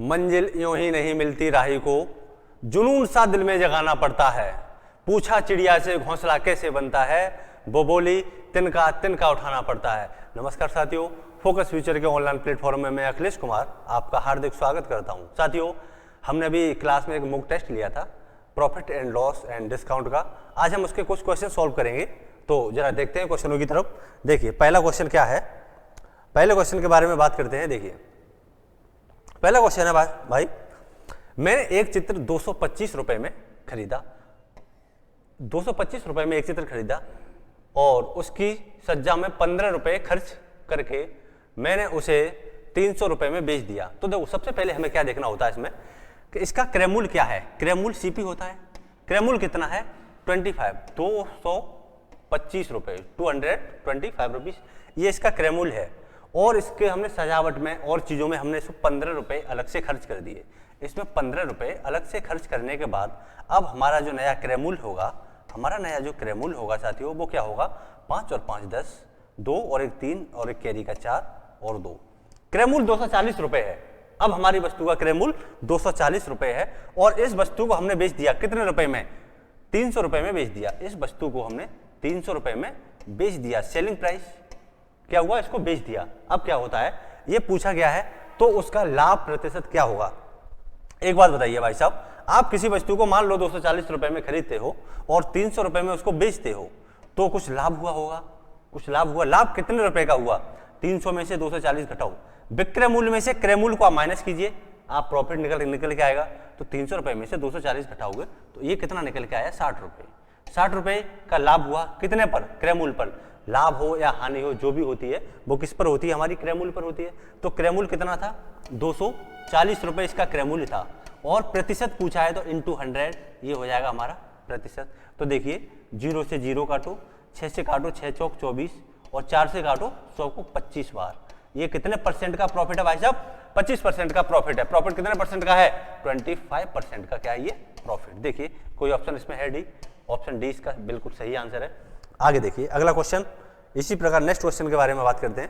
मंजिल यूं ही नहीं मिलती राही को, जुनून सा दिल में जगाना पड़ता है। पूछा चिड़िया से घोंसला कैसे बनता है, वो बोली तिनका तिनका उठाना पड़ता है। नमस्कार साथियों, फोकस फ्यूचर के ऑनलाइन प्लेटफॉर्म में मैं अखिलेश कुमार आपका हार्दिक स्वागत करता हूं। साथियों, हमने अभी क्लास में एक मॉक टेस्ट लिया था profit and loss and discount का। आज हम उसके कुछ क्वेश्चन सॉल्व करेंगे, तो जरा देखते हैं क्वेश्चनों की तरफ। देखिए पहला क्वेश्चन क्या है, पहले क्वेश्चन के बारे में बात करते हैं। देखिए पहला क्वेश्चन है भाई, मैंने एक चित्र 225 रुपए में खरीदा, 225 रुपए में एक चित्र खरीदा और उसकी सज्जा में 15 रुपए खर्च करके मैंने उसे 300 रुपए में बेच दिया। तो देखो सबसे पहले हमें क्या देखना होता है इसमें कि इसका क्रय मूल्य क्या है। क्रय मूल्य सीपी होता है। क्रय मूल्य कितना है 25, 225 रुपए, 225 रुपीज, ये इसका क्रय मूल्य है। और इसके हमने सजावट में और चीजों में हमने इसको 15 रुपए अलग से खर्च कर दिए। इसमें 15 रुपए अलग से खर्च करने के बाद अब हमारा जो नया क्रय मूल्य होगा, हमारा नया जो क्रय मूल्य होगा साथियों, वो क्या होगा 5 और 5 10, 2 और 1 3 और 1 कैरी का 4 और 2। क्रय मूल्य 240 रुपए है। अब हमारी वस्तु का क्रय मूल्य 240 रुपए है और इस वस्तु को हमने बेच दिया कितने रुपए में, 300 रुपए में बेच दिया। इस वस्तु को हमने 300 रुपए में बेच दिया। सेलिंग प्राइस क्या हुआ, इसको बेच दिया। अब क्या होता है, ये पूछा गया है, तो उसका लाभ प्रतिशत क्या होगा। एक बात बताइए भाई साहब, आप किसी वस्तु को मान लो 240 रुपए में खरीदते हो और 300 रुपए में उसको बेचते हो, तो कुछ लाभ हुआ होगा, कुछ लाभ हुआ। लाभ कितने रुपए का हुआ, 300 में से 240 घटाओ, विक्रय मूल्य में से क्रय मूल्य को आप माइनस कीजिए, आप प्रॉफिट निकल के आएगा। तो 300 रुपए में से 240 घटाओगे तो ये कितना निकल के आया, 60 रुपए। 60 रुपए का लाभ हुआ कितने पर, क्रय मूल्य पर। लाभ हो या हानि हो जो भी होती है वो किस पर होती है, हमारी क्रय मूल्य पर होती है। तो क्रय मूल्य कितना था, 240 रुपए इसका क्रय मूल्य था। और प्रतिशत पूछा है तो इंटू 100, ये हो जाएगा हमारा प्रतिशत। तो देखिए 0 से 0 काटो, 6 से काटो, 6 चौक 24 और 4 से काटो 100 को 25 बार। ये कितने परसेंट का प्रॉफिट है भाई साहब, 25% का प्रॉफिट है। प्रॉफिट कितने परसेंट का है, 25% का क्या है ये प्रॉफिट। देखिए कोई ऑप्शन इसमें है डी, ऑप्शन डी इसका बिल्कुल सही आंसर है। आगे देखिए अगला क्वेश्चन, इसी प्रकार नेक्स्ट क्वेश्चन के बारे में बात करते हैं।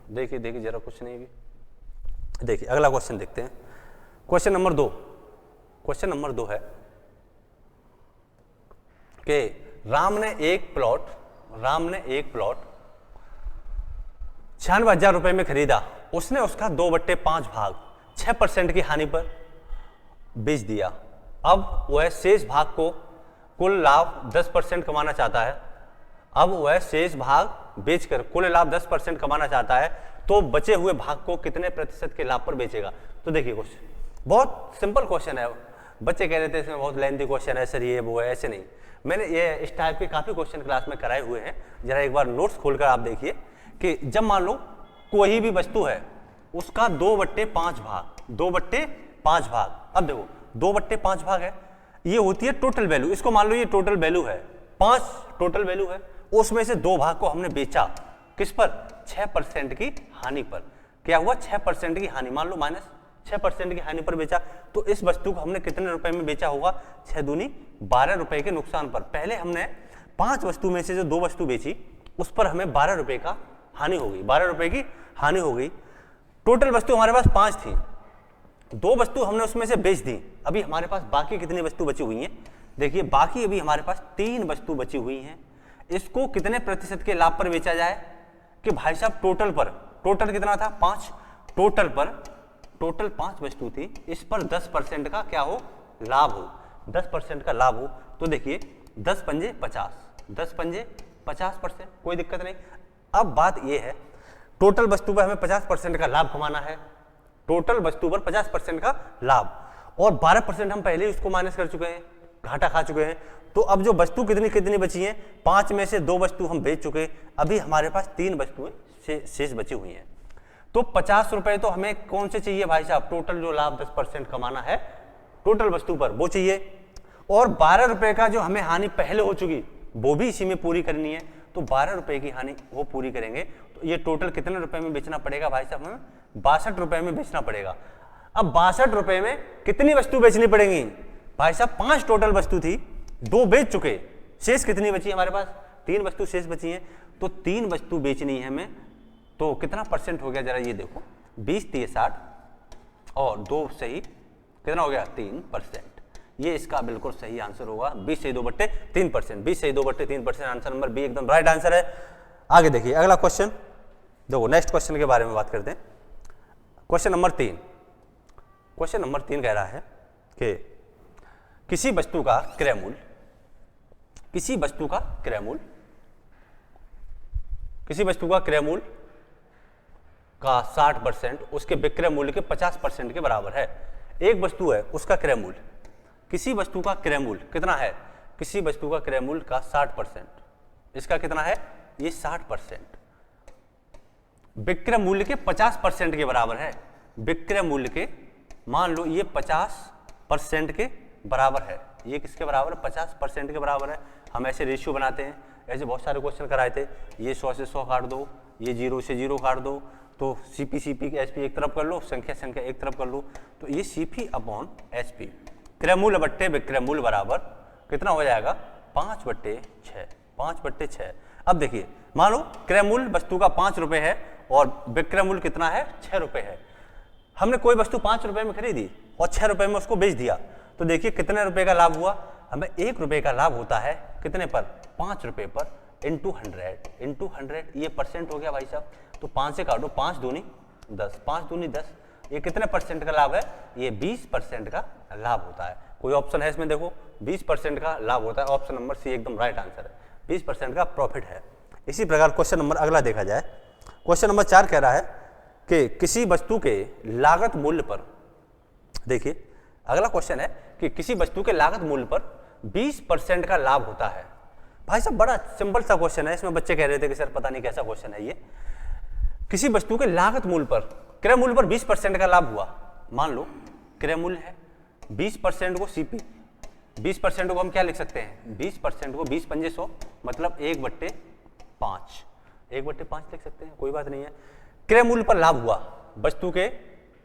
देखिए जरा कुछ नहीं भी, देखिए अगला क्वेश्चन देखते हैं। क्वेश्चन नंबर 2, क्वेश्चन नंबर 2 है कि राम ने एक प्लॉट 96,000 रुपए में खरीदा। उसने उसका 2/5 भाग 6% की हानि पर बेच दिया। अब वह शेष भाग को कुल लाभ 10% कमाना चाहता है। अब वह शेष भाग बेचकर कुल लाभ 10% कमाना चाहता है, तो बचे हुए भाग को कितने प्रतिशत के लाभ पर बेचेगा। तो देखिए कुछ बहुत सिंपल क्वेश्चन है। बच्चे कह रहे थे इसमें बहुत लेंथी क्वेश्चन है सर, ये वो है, ऐसे नहीं। मैंने ये इस टाइप के काफी क्वेश्चन क्लास में कराए हुए हैं। जरा एक बार नोट्स खोलकर आप देखिए कि जब मान लो कोई भी वस्तु है उसका 2/5 भाग, 2/5 भाग। अब देखो 2/5 भाग है, ये होती है टोटल वैल्यू। इसको मान लो ये टोटल वैल्यू है, 5 टोटल वैल्यू है, उसमें से 2 भाग को हमने बेचा किस पर, 6% की हानि पर। क्या हुआ, 6% की हानि, मान लो माइनस 6% की हानि पर बेचा। तो इस वस्तु को हमने कितने रुपए में बेचा होगा, 6 दूनी 12 रुपए के नुकसान पर। पहले हमने 5 वस्तु में से जो 2 वस्तु बेची उस पर हमें 12 रुपए का हानि हो गई, 12 रुपए की हानि हो गई। टोटल वस्तु हमारे पास 5 थी, 2 वस्तु हमने उसमें से बेच दी। अभी हमारे पास बाकी कितनी वस्तु बची हुई हैं, देखिए बाकी अभी हमारे पास 3 वस्तु बची हुई हैं। इसको कितने प्रतिशत के लाभ पर बेचा जाए कि भाई साहब टोटल पर, टोटल कितना था 5, टोटल पर टोटल 5 वस्तु थी, इस पर 10% का क्या हो, लाभ हो, 10% का लाभ हो। तो देखिए 10 पंजे 50, 10 पंजे 50%, कोई दिक्कत नहीं। अब बात यह है टोटल वस्तु पर हमें 50% का लाभ कमाना है, टोटल वस्तु पर 50% का लाभ, और 12% हम पहले ही उसको माइनस कर चुके हैं, घाटा खा चुके हैं। तो अब जो वस्तु कितनी बची हैं, 5 में से 2 वस्तु हम बेच चुके, अभी हमारे पास 3 वस्तुएं शेष बची हुई हैं। तो 50 रुपए तो हमें कौन से चाहिए भाई साहब, टोटल जो लाभ 10% कमाना है टोटल वस्तु पर वो चाहिए, और 12 रुपए का जो हमें हानि पहले हो चुकी वो भी इसी में पूरी करनी है। तो 12 रुपए की हानि वो पूरी करेंगे। तो ये टोटल कितने रुपए में बेचना पड़ेगा भाई साहब, हमें 62 रुपए में बेचना पड़ेगा। अब 62 रुपए में कितनी वस्तु बेचनी पड़ेगी भाई साहब, 5 टोटल वस्तु थी, 2 बेच चुके, शेष कितनी बची हमारे पास, 3 वस्तु शेष बची हैं। तो 3 वस्तु बेचनी है हमें तो कितना परसेंट हो गया जरा ये देखो, 20 दिए 60 और 2 सही कितना हो गया 3%। ये इसका बिल्कुल सही आंसर होगा, 20 सही 2/3%। 20 सही 2/3%, आंसर नंबर बी एकदम राइट आंसर है। आगे देखिए अगला क्वेश्चन, देखो नेक्स्ट क्वेश्चन के बारे में बात करते हैं। क्वेश्चन नंबर 3, क्वेश्चन नंबर 3 कह रहा है कि किसी वस्तु का क्रय मूल्य, किसी वस्तु का क्रय मूल्य, किसी वस्तु का क्रय मूल्य का 60% उसके विक्रय मूल्य के 50% के बराबर है। एक वस्तु है उसका क्रय मूल्य, किसी वस्तु का क्रय मूल्य कितना है, किसी वस्तु का क्रय मूल्य का 60%, इसका कितना है ये 60%, विक्रय मूल्य के 50% के बराबर है। विक्रय मूल्य के मान लो ये 50% के बराबर है, ये किसके बराबर है 50% के बराबर है। हम ऐसे रेशियो बनाते हैं, ऐसे बहुत सारे क्वेश्चन कराए थे, ये 100 से 100 काट दो, ये 0 से 0 काट दो, तो CP SP एक तरफ कर लो, संख्या एक तरफ कर लो, तो ये CP अपॉन SP क्रय मूल्य बट्टे विक्रय मूल्य बराबर कितना हो जाएगा 5/6, 5/6। अब देखिए मान लो क्रय मूल्य वस्तु का 5 रुपए है और विक्रय मूल्य कितना है 6 रुपए है। हमने कोई वस्तु 5 रुपए में खरीदी और 6 रुपए में उसको बेच दिया, तो देखिए कितने रुपए का लाभ हुआ, हमें 1 रुपए का लाभ होता है कितने पर 5 रुपए पर, इंटू 100, ये परसेंट हो गया भाई साहब। तो 5 से काटो, 5 दूनी 10, 5 दूनी 10, ये कितने परसेंट का लाभ है, ये 20% का लाभ होता है। कोई ऑप्शन है इसमें देखो 20% का लाभ होता है, ऑप्शन नंबर सी एकदम राइट आंसर है, 20% का प्रॉफिट है। इसी प्रकार क्वेश्चन नंबर अगला देखा जाए, क्वेश्चन नंबर 4 कह रहा है कि किसी वस्तु के लागत मूल्य पर, देखिए अगला क्वेश्चन है कि किसी वस्तु के लागत मूल्य पर 20% का लाभ होता है। भाई साहब बड़ा सिंपल सा क्वेश्चन है, इसमें बच्चे कह रहे थे कि सर पता नहीं कैसा क्वेश्चन है ये। किसी वस्तु के लागत मूल्य पर, क्रय मूल्य पर 20% का लाभ हुआ, मान लो क्रय मूल्य है 20% को CP, 20% को हम क्या लिख सकते हैं, 20% को 20 पंजे 100 मतलब 1/5, 1/5 लिख सकते हैं, कोई बात नहीं है। क्रय मूल्य पर लाभ हुआ, वस्तु के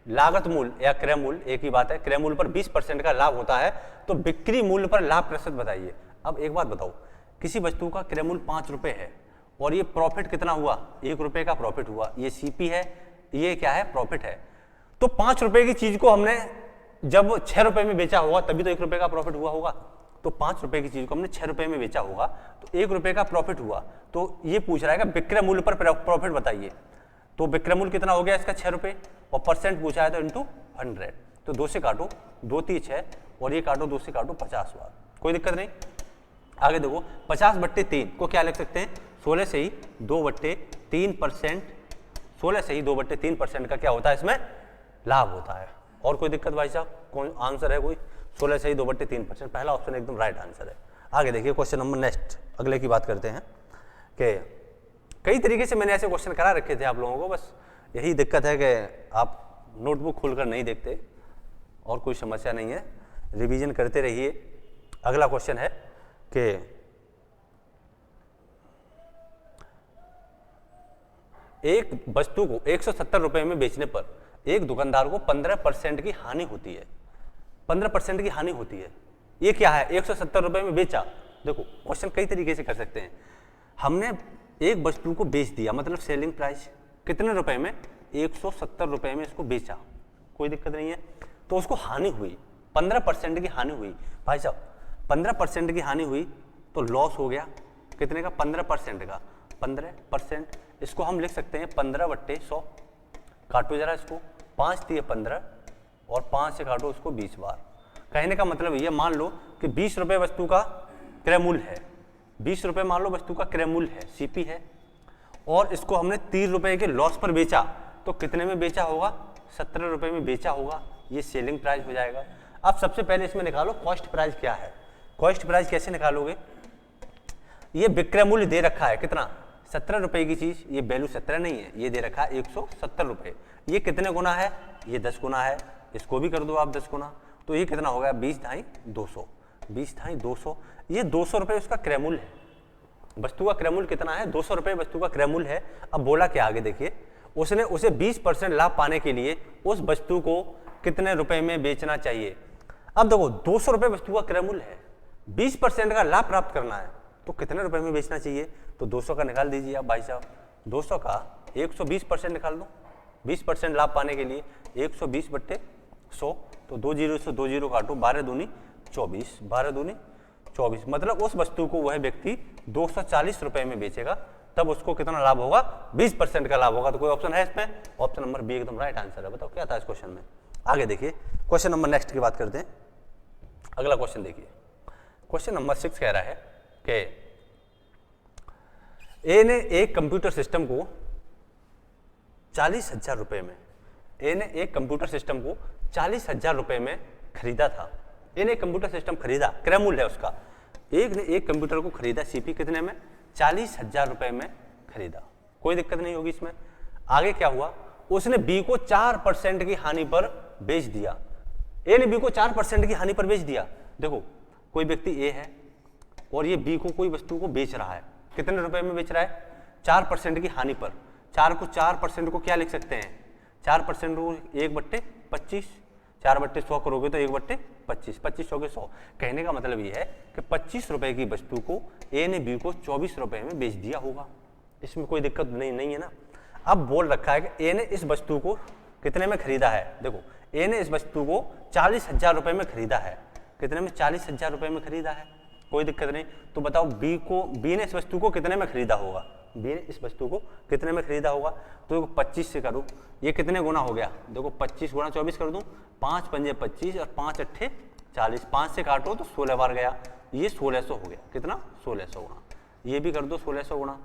लागत मूल्य या क्रय मूल्य एक ही बात है, क्रय मूल्य पर 20% का लाभ होता है, तो बिक्री मूल्य पर लाभ प्रतिशत बताइए। अब एक बात बताओ, किसी वस्तु का क्रय मूल्य 5 रुपए है और ये प्रॉफिट कितना हुआ, 1 रुपए का प्रॉफिट हुआ, ये CP है, ये क्या है प्रॉफिट है। तो 5 रुपए की चीज को हमने जब 6 रुपए में बेचा होगा तभी तो 1 रुपए का प्रॉफिट हुआ होगा। तो 5 रुपए की चीज को हमने 6 रुपए में बेचा होगा तो 1 रुपए का प्रॉफिट हुआ। तो ये पूछ रहा है कि विक्रय मूल्य पर प्रॉफिट बताइए, तो विक्रय मूल्य कितना हो गया इसका 6 रुपए और परसेंट पूछा है तो इंटू 100, तो 2 से काटो, 2 3 6 और ये काटो 2 से काटो 50 बार, कोई दिक्कत नहीं। आगे देखो 50/3 को क्या लिख सकते हैं, 16 से ही 2/3%, 16 से ही 2/3% का क्या होता है इसमें लाभ होता है। और कोई दिक्कत भाई साहब, कौन आंसर है कोई, 16 से ही 2/3%, पहला ऑप्शन एकदम राइट आंसर है। आगे देखिए क्वेश्चन नंबर नेक्स्ट अगले की बात करते हैं कि कई तरीके से मैंने ऐसे क्वेश्चन करा रखे थे आप लोगों को, बस यही दिक्कत है कि आप नोटबुक खोलकर नहीं देखते, और कोई समस्या नहीं है, रिवीजन करते रहिए। अगला क्वेश्चन है कि एक वस्तु को 170 रुपए में बेचने पर एक दुकानदार को 15% की हानि होती है, 15% की हानि होती है। ये क्या है, 170 रुपए में बेचा। देखो क्वेश्चन कई तरीके से कर सकते हैं, हमने एक वस्तु को बेच दिया मतलब सेलिंग प्राइस कितने रुपए में, 170 रुपए में इसको बेचा, कोई दिक्कत नहीं है, तो उसको हानि हुई 15% की हानि हुई। भाई साहब 15% की हानि हुई तो लॉस हो गया कितने का, 15% का, 15%, इसको हम लिख सकते हैं 15/100, काटो जरा इसको, 5 दिए 15 और 5 से काटो उसको 20 बार। कहने का मतलब ये, मान लो कि 20 रुपए वस्तु का क्रय मूल्य है, 20 रुपए मान लो वस्तु का क्रय मूल्य है, CP है, और इसको हमने 30 रुपए के लॉस पर बेचा, तो कितने में बेचा होगा, 17 रुपए में बेचा होगा, ये सेलिंग प्राइस हो जाएगा। अब सबसे पहले इसमें निकालो कॉस्ट प्राइस क्या है। कॉस्ट प्राइस कैसे निकालोगे, ये विक्रय मूल्य दे रखा है कितना, 17 रुपए की चीज, ये वैल्यू 17 नहीं है, ये दे रखा है 170 रुपए, ये कितने गुना है, ये 10 गुना है, इसको भी कर दो आप 10 गुना, तो ये कितना होगा 20 × 200, 20 × 200, ये 200 रुपए उसका क्रय मूल्य है। वस्तु का क्रय मूल्य कितना है, 200 रुपए वस्तु का क्रय मूल्य है। अब बोला क्या आगे देखिए, उसने उसे 20% लाभ पाने के लिए उस वस्तु को कितने रुपए में बेचना चाहिए। अब देखो 200 रुपए वस्तु का क्रय मूल्य है, 20% का लाभ प्राप्त करना है तो कितने रुपए में बेचना चाहिए, तो 200 का निकाल दीजिए आप भाई साहब, 200 का 120% निकाल दो, 20% लाभ पाने के लिए 120/100, तो 2 जीरो से 2 जीरो काटो, 12 दूनी 24, 12 दूनी 24, मतलब उस वस्तु को वह व्यक्ति 240 रुपए में बेचेगा, तब उसको कितना लाभ होगा? 20% का लाभ होगा। तो कोई ऑप्शन है इसमें? ऑप्शन नंबर बी एकदम राइट आंसर है। बताओ क्या था इस क्वेश्चन में? आगे देखिए, क्वेश्चन नंबर नेक्स्ट की बात करते हैं। अगला क्वेश्चन देखिए, क्वेश्चन नंबर 6 कह रहा है कि ए ने एक कंप्यूटर सिस्टम को 40,000 रुपए में, ए ने एक कंप्यूटर सिस्टम को 40,000 रुपए में खरीदा था। ए ने एक कंप्यूटर सिस्टम खरीदा, क्रय मूल्य है उसका। एक ने एक कंप्यूटर को खरीदा सीपी कितने में? 40,000 रुपए में खरीदा, कोई दिक्कत नहीं होगी इसमें। आगे क्या हुआ? उसने बी को 4% की हानि पर बेच दिया। ए ने बी को 4% की हानि पर बेच दिया। देखो, कोई व्यक्ति ए है और ये बी को कोई वस्तु को बेच रहा है, कितने रुपए में बेच रहा है? 4% की हानि पर। 4% को क्या लिख सकते हैं? 4% को 1/25, 4/100 करोगे तो 1/25, 25 हो गए 100। कहने का मतलब ये है कि 25 रुपए की वस्तु को ए ने बी को 24 रुपए में बेच दिया होगा, इसमें कोई दिक्कत नहीं है ना। अब बोल रखा है कि ए ने इस वस्तु को कितने में खरीदा है? देखो, ए ने इस वस्तु को 40,000 रुपए में खरीदा है। कितने में? 40,000 रुपए में खरीदा है, कोई दिक्कत नहीं। तो बताओ बी ने इस वस्तु को कितने में खरीदा होगा? बी ने इस वस्तु को कितने में खरीदा होगा? तो देखो 25 से करूँ, ये कितने गुना हो गया? देखो 25 गुना 24 कर दूं, 5 पंजे 25 और 5 अट्ठे 40, 5 से काटो तो 16 बार गया, ये 1600 हो गया। कितना? 1600 गुना। ये भी कर दो 1600 गुना।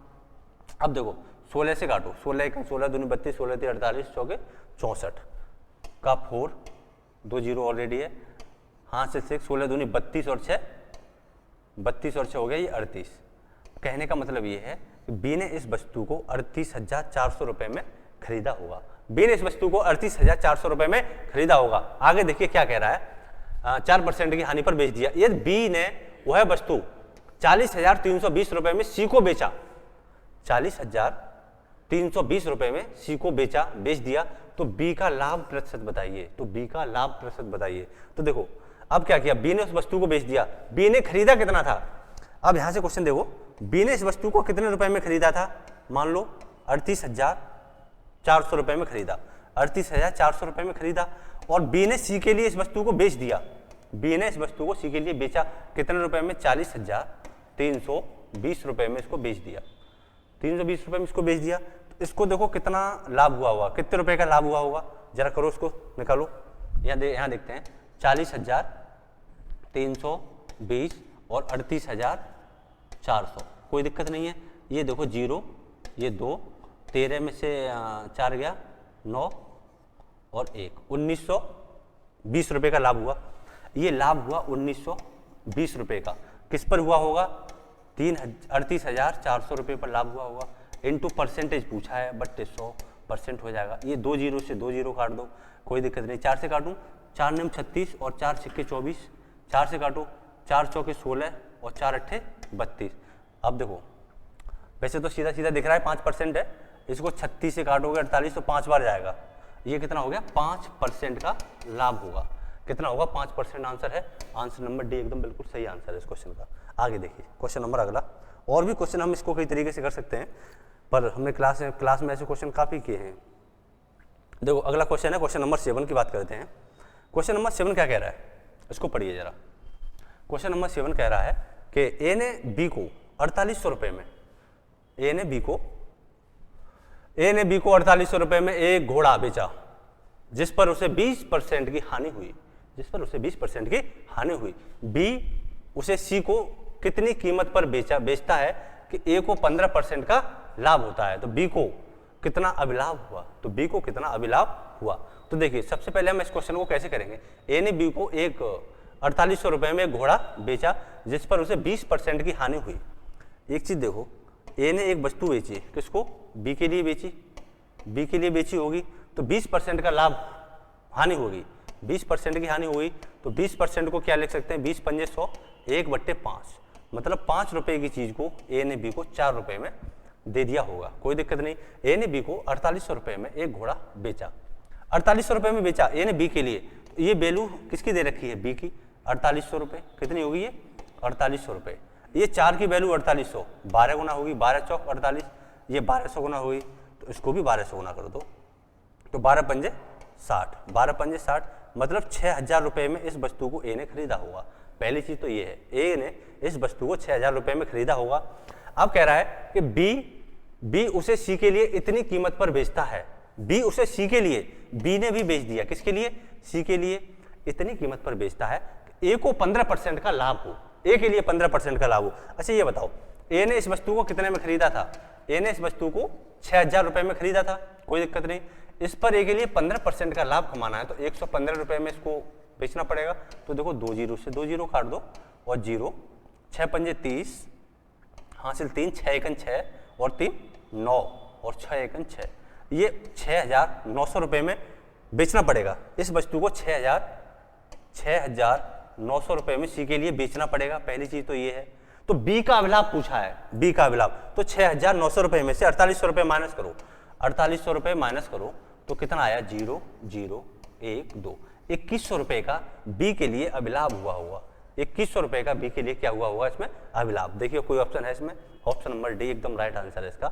अब देखो 16 से काटो, 16 1 16 दूनी 32, 16 3 48, चौके 64 का 4, 2 जीरो ऑलरेडी है, हाँ से 6, 16 दूनी 32 और 6, 32 और 6 हो गया ये 38। कहने का मतलब ये है कि बी ने इस वस्तु को 38,400 रुपए में खरीदा होगा। बी ने इस वस्तु को 38,400 रुपए में खरीदा होगा। आगे देखिए क्या कह रहा है, 4% की हानि पर बेच दिया। यदि बी ने वह वस्तु 40,320 रुपए में सी को बेचा, 40,320 रुपए में सी को बेच दिया, तो बी का लाभ प्रतिशत बताइए। तो बी का लाभ प्रतिशत बताइए। तो देखो अब क्या किया, बी ने उस वस्तु को बेच दिया। बी ने खरीदा कितना था? अब यहां से क्वेश्चन देखो, बी ने इस वस्तु को कितने रुपए में खरीदा था? मान लो 38,400 रुपए में खरीदा, 38,400 रुपए में खरीदा, और बी ने सी के लिए इस वस्तु को बेच दिया। बी ने इस वस्तु को सी के लिए बेचा कितने रुपए में? 40,320 रुपए में इसको बेच दिया। 320 रुपए में इसको बेच दिया। तो इसको देखो कितना लाभ हुआ होगा, कितने रुपए का लाभ हुआ होगा, जरा करो उसको निकालो। यहाँ देखते हैं 40,320 और 38,400, कोई दिक्कत नहीं है। ये देखो 0, ये 2, 13 में से 4 गया 9 और 1, 1920 रुपए का लाभ हुआ। ये लाभ हुआ 1920 रुपए का। किस पर हुआ होगा? 38,400 रुपए पर लाभ हुआ होगा। इनटू परसेंटेज पूछा है, बट 100% हो जाएगा। ये 2 जीरो से 2 जीरो काट दो, कोई दिक्कत नहीं। 4 से काटूं, 4 9 36 और 4 6 24, 4 से काटो, 4 चौके 16 और 4 अट्ठे 32। अब देखो वैसे तो सीधा सीधा दिख रहा है 5% है, इसको 36 से काटोगे 48 तो 5 बार जाएगा। ये कितना हो गया? 5% का लाभ होगा। कितना होगा? 5% आंसर है। आंसर नंबर डी एकदम बिल्कुल सही आंसर है इस क्वेश्चन का। आगे देखिए क्वेश्चन नंबर अगला। और भी क्वेश्चन हम इसको कई तरीके से कर सकते हैं, पर हमने क्लास में ऐसे क्वेश्चन काफ़ी किए हैं। देखो अगला क्वेश्चन है, क्वेश्चन नंबर 7 की बात करते हैं। क्वेश्चन नंबर 7 क्या कह रहा है, इसको पढ़िए जरा। क्वेश्चन नंबर 7 कह रहा है कि ए ने बी को 4800 रुपये में, ए ने बी को 4800 रुपये में एक घोड़ा बेचा, जिस पर उसे 20% की हानि हुई। जिस पर उसे 20% की हानि हुई। बी उसे सी को कितनी कीमत पर बेचता है कि ए को 15% का लाभ होता है। तो बी को कितना अभिलाभ हुआ? तो बी को कितना अभिलाभ हुआ? तो देखिए सबसे पहले हम इस क्वेश्चन को कैसे करेंगे। ए ने बी को 4800 रुपये में एक घोड़ा बेचा, जिस पर उसे 20% की हानि हुई। एक चीज देखो, ए ने एक वस्तु बेची, किसको? बी के लिए बेची। बी के लिए बेची होगी तो 20% का लाभ हानि होगी। 20% की हानि हुई तो 20% को क्या लिख सकते हैं? 20 पंजे 100, 1/5, मतलब 5 रुपए की चीज को ए ने बी को 4 रुपए में दे दिया होगा। कोई दिक्कत नहीं। ए ने बी को 4800 रुपये में एक घोड़ा बेचा, 4800 रुपये में बेचा ए ने बी के लिए। तो ये वैल्यू किसकी दे रखी है? बी की। 4800 रुपये कितनी होगी? ये 4800 रुपये। ये 4 की वैल्यू 4800, 12 गुना होगी, 12 चौक 48, ये 1200 गुना होगी, तो इसको भी 12 से गुना कर दो, तो 12 पंजे 60, 12 पंजे 60 मतलब 6,000 रुपये में इस वस्तु को ए ने खरीदा होगा। पहली चीज तो ये है, ए ने इस वस्तु को 6,000 रुपये में खरीदा होगा। अब कह रहा है कि बी उसे सी के लिए इतनी कीमत पर बेचता है। बी उसे सी के लिए, बी ने भी बेच दिया, किसके लिए? सी के लिए इतनी कीमत पर बेचता है, ए को 15% का लाभ हो, ए के लिए 15% का लाभ हो। अच्छा ये बताओ, ए ने इस वस्तु को कितने में खरीदा था? ए ने इस वस्तु को 6,000 रुपये में खरीदा था, कोई दिक्कत नहीं। इस पर ए के लिए 15% का लाभ कमाना है, तो 115 रुपये में इसको बेचना पड़ेगा। तो देखो 2 जीरो से 2 जीरो काट दो और जीरो, 6 पंजे 30, हासिल 3, 6 एकन 6 और 3 9 और 6 एकन 6, ये 6,900 रुपये में बेचना पड़ेगा। इस वस्तु को 6,900 रुपये में सी के लिए बेचना पड़ेगा। पहली चीज तो ये है। तो बी का अभिलाभ पूछा है, बी का अभिलाभ, तो 6,900 रुपये में से 4800 रुपये माइनस करो, 4800 रुपये माइनस करो तो कितना आया? 0 0 1 2, 2100 रुपये का बी के लिए अभिलाभ हुआ होगा। 2100 रुपये का बी के लिए क्या हुआ होगा इसमें? अभिलाभ। देखिए कोई ऑप्शन है इसमें? ऑप्शन नंबर डी एकदम राइट आंसर है इसका।